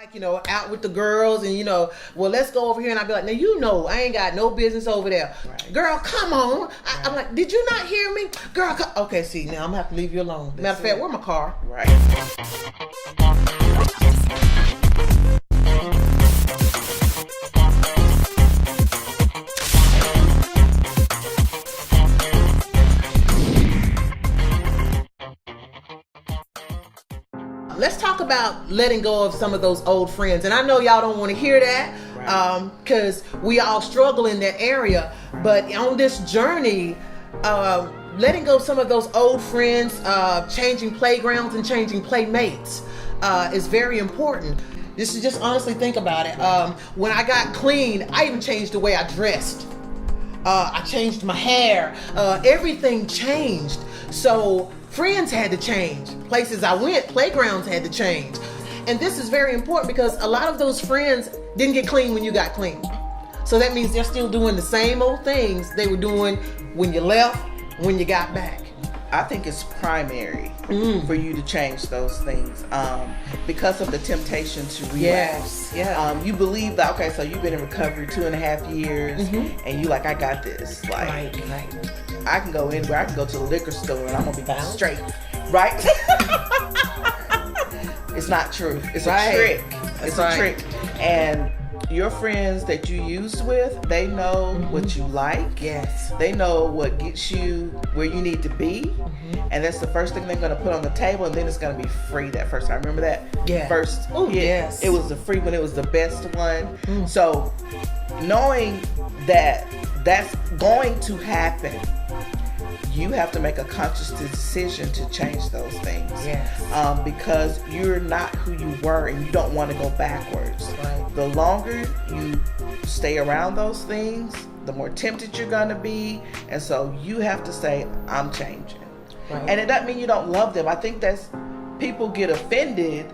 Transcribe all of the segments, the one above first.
Like, out with the girls and, well, let's go over here. And I'd be like, now, I ain't got no business over there. Right. Girl, come on. I'm like, did you not hear me? Girl, okay, see, now I'm going to have to leave you alone. Matter of fact, where's my car? Right. Let's talk about letting go of some of those old friends. And I know y'all don't want to hear that because we all struggle in that area. But on this journey, letting go of some of those old friends, changing playgrounds and changing playmates is very important. Just honestly think about it. When I got clean, I even changed the way I dressed. I changed my hair. Everything changed. So friends had to change. Places I went, playgrounds had to change. And this is very important because a lot of those friends didn't get clean when you got clean. So that means they're still doing the same old things they were doing when you left, when you got back. I think it's primary for you to change those things because of the temptation to relapse. Yes. Yeah. You believe that, okay, so you've been in recovery 2.5 years and you like, I got this. Like, right. I can go anywhere. I can go to the liquor store and I'm going to be straight. Right? It's not true. It's a trick. It's a trick. And your friends that you used with, they know what you like. Yes. They know what gets you where you need to be. And that's the first thing they're going to put on the table, and then it's going to be free that first time. Remember that? Yeah. First hit, yes. It was the free one. It was the best one. So knowing that that's going to happen, you have to make a conscious decision to change those things. Yes. Because you're not who you were and you don't want to go backwards. Right. The longer you stay around those things, the more tempted you're going to be. And so you have to say, I'm changing. Right. And it doesn't mean you don't love them. I think that's people get offended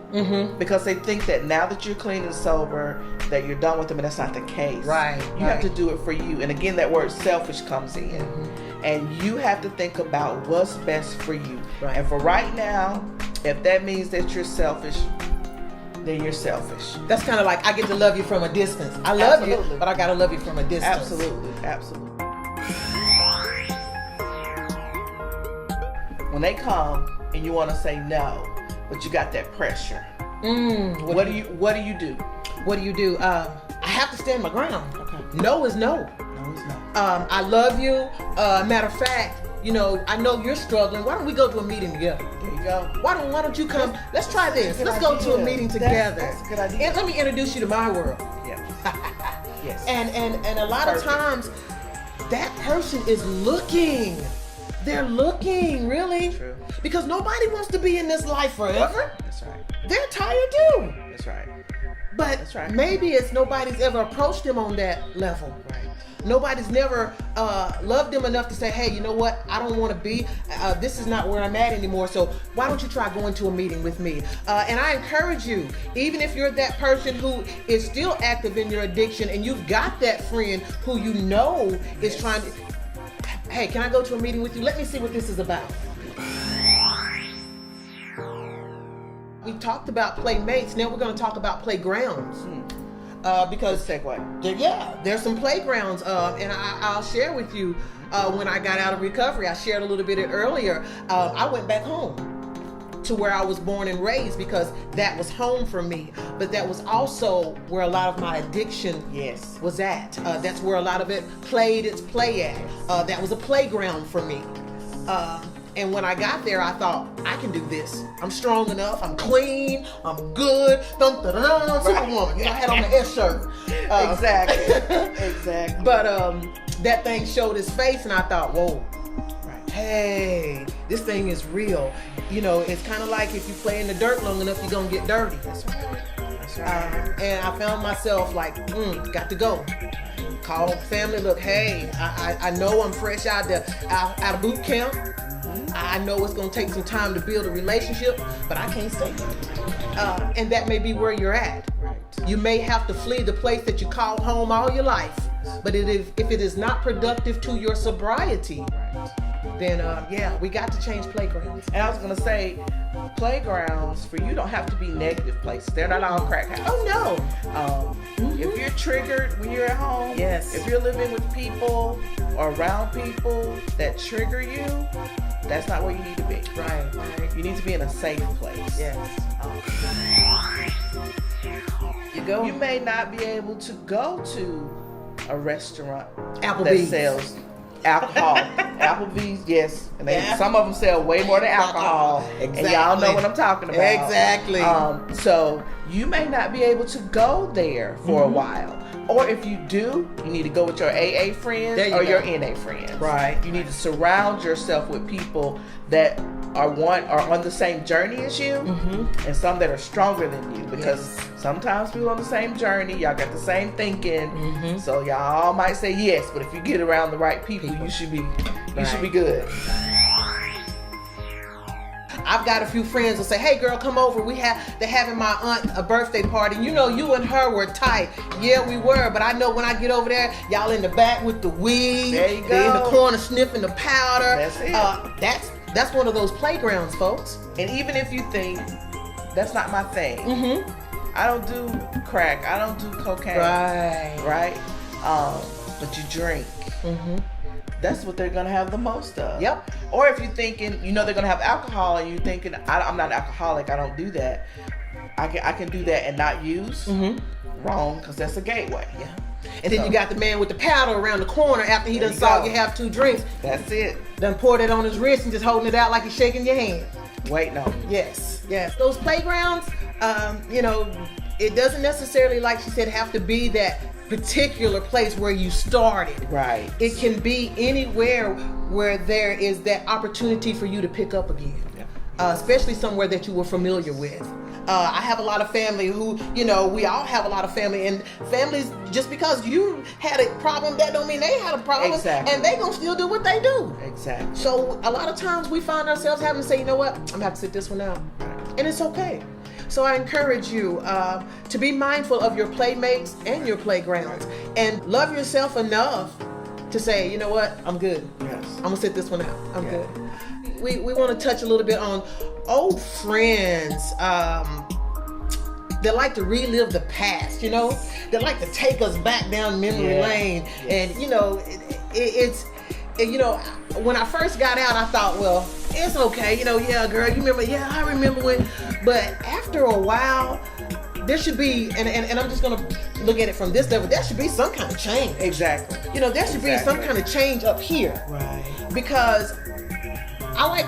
because they think that now that you're clean and sober, that you're done with them, and that's not the case. Right. You have to do it for you. And again, that word selfish comes in. And you have to think about what's best for you. Right. And for right now, if that means that you're selfish, then you're selfish. That's kind of like, I get to love you from a distance. I love you, but I got to love you from a distance. Absolutely. When they come and you want to say no, but you got that pressure, what do you do? What do you do? I have to stand my ground. Okay. No is no. No is no. I love you. Matter of fact, I know you're struggling. Why don't we go to a meeting together? There you go. Why don't you come? Let's try this. Let's go to a meeting together. That's a good idea. And let me introduce you to my world. Yeah. Yes. And a lot of times, that person is looking. They're looking, really. True. Because nobody wants to be in this life forever. That's right. They're tired too. That's right. But That's right. maybe it's nobody's ever approached them on that level. Right. Nobody's never loved them enough to say, hey, you know what? I don't want to be. This is not where I'm at anymore. So why don't you try going to a meeting with me? And I encourage you, even if you're that person who is still active in your addiction and you've got that friend who you know is trying to, hey, can I go to a meeting with you? Let me see what this is about. We talked about playmates. Now we're going to talk about playgrounds. Because segue. There's some playgrounds, and I'll share with you when I got out of recovery. I shared a little bit earlier. I went back home to where I was born and raised because that was home for me. But that was also where a lot of my addiction was at. That's where a lot of it played its play at. That was a playground for me. And when I got there, I thought, I can do this. I'm strong enough. I'm clean. I'm good. Superwoman. I had on the S shirt. Exactly. But that thing showed its face, and I thought, whoa. Hey, this thing is real. It's kind of like if you play in the dirt long enough, you're going to get dirty. That's right. And I found myself like, got to go. Call family, look, hey, I know I'm fresh out of boot camp. I know it's going to take some time to build a relationship, but I can't stay here. And that may be where you're at. Right. You may have to flee the place that you call home all your life. But if it is not productive to your sobriety, then we got to change playgrounds. And I was going to say, playgrounds for you don't have to be negative places. They're not all crack houses. Oh no. If you're triggered when you're at home, Yes. if you're living with people or around people that trigger you, that's not where you need to be. Right. You need to be in a safe place. Yes. You go. You may not be able to go to a restaurant Applebee's. that sells alcohol. Applebee's, yes. And Yeah. some of them sell way more than alcohol. Exactly. And y'all know what I'm talking about. Exactly. So you may not be able to go there for a while. Or if you do, you need to go with your AA friends or your NA friends. Right. You need to surround yourself with people that are on the same journey as you, and some that are stronger than you. Because sometimes people on the same journey, y'all got the same thinking. So y'all might say yes, but if you get around the right people, you should be good. I've got a few friends that say, "Hey, girl, come over. They're having my aunt a birthday party. You know, you and her were tight. Yeah, we were. But I know when I get over there, y'all in the back with the weed. There you go. They're in the corner sniffing the powder. That's it. That's one of those playgrounds, folks. And even if you think that's not my thing, I don't do crack. I don't do cocaine. Right. But you drink. That's what they're gonna have the most of. Yep. Or if you're thinking, they're gonna have alcohol, and you're thinking, I'm not an alcoholic. I don't do that. I can do that and not use. Wrong, because that's a gateway. Yeah. And then you got the man with the powder around the corner after he done saw you have 2 drinks. That's it. Done poured it on his wrist and just holding it out like he's shaking your hand. Waiting on you. Yes. Those playgrounds, it doesn't necessarily, like she said, have to be that particular place where you started. Right. It can be anywhere where there is that opportunity for you to pick up again. Especially somewhere that you were familiar with. I have a lot of family who, we all have a lot of family, and families, just because you had a problem, that don't mean they had a problem. Exactly. And they gonna still do what they do. Exactly. So a lot of times we find ourselves having to say, you know what, I'm gonna have to sit this one out. And it's okay. So I encourage you to be mindful of your playmates and your playgrounds, and love yourself enough to say, you know what, I'm good. Yes. I'm gonna sit this one out. I'm good. We want to touch a little bit on old friends that like to relive the past, that like to take us back down memory lane. And it's when I first got out, I thought, well, it's okay, yeah, girl, you remember, I remember when. But after a while, there should be, and I'm just gonna look at it from this level, there should be some kind of change. Exactly. There should be some kind of change up here. Right. Because I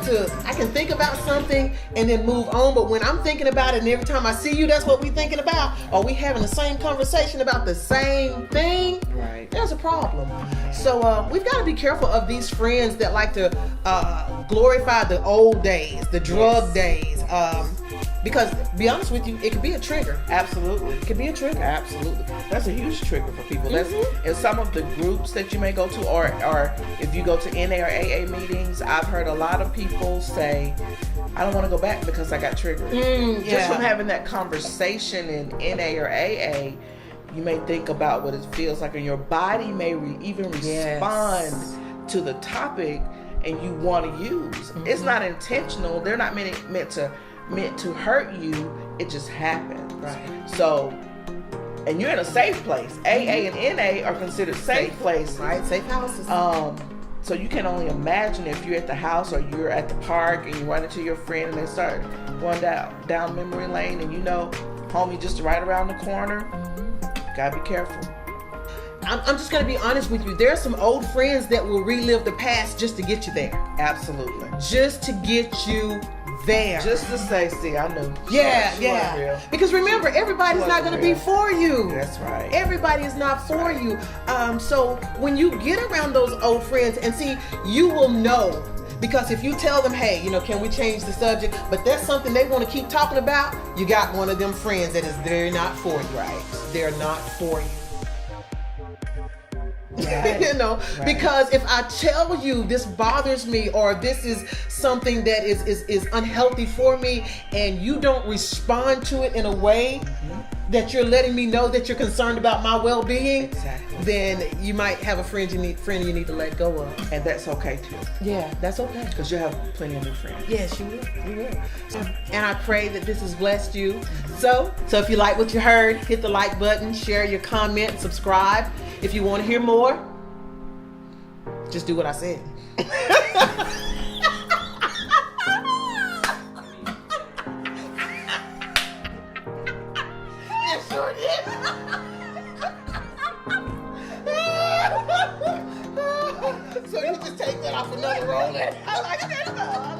can think about something and then move on, but when I'm thinking about it and every time I see you, that's what we thinking about, are we having the same conversation about the same thing? Right. There's a problem. So we've got to be careful of these friends that like to glorify the old days, the drug days, because to be honest with you, it could be a trigger. Absolutely. It could be a trigger. Absolutely. That's a huge trigger for people. That's in some of the groups that you may go to, or if you go to NA or AA meetings, I've heard a lot of people say, I don't want to go back because I got triggered. Just from having that conversation in NA or AA, you may think about what it feels like, and your body may even respond to the topic, and you want to use. It's not intentional. They're not meant to hurt you. It just happens. Right. So, and you're in a safe place. AA and NA are considered safe places. Right, safe houses. So you can only imagine if you're at the house or you're at the park and you run into your friend and they start going down memory lane, and homie just right around the corner. Gotta be careful. I'm just going to be honest with you. There are some old friends that will relive the past just to get you there. Absolutely. Just to get you there. Just to say, see, I know. Yeah. Because remember, everybody's not going to be for you. That's right. Everybody is not for you. So when you get around those old friends, and see, you will know. Because if you tell them, hey, can we change the subject? But that's something they want to keep talking about. You got one of them friends that they're not for you. Right. They're not for you. Right. Right. Because if I tell you this bothers me, or this is something that is unhealthy for me, and you don't respond to it in a way that you're letting me know that you're concerned about my well-being, Exactly. then you might have a friend you need to let go of. And that's okay too. Yeah, that's okay. Because you'll have plenty of new friends. Yes, you will. You will. And I pray that this has blessed you. So if you like what you heard, hit the like button, share your comment, subscribe. If you want to hear more, just do what I said. It sure did. So you just take that off another roll. I like that.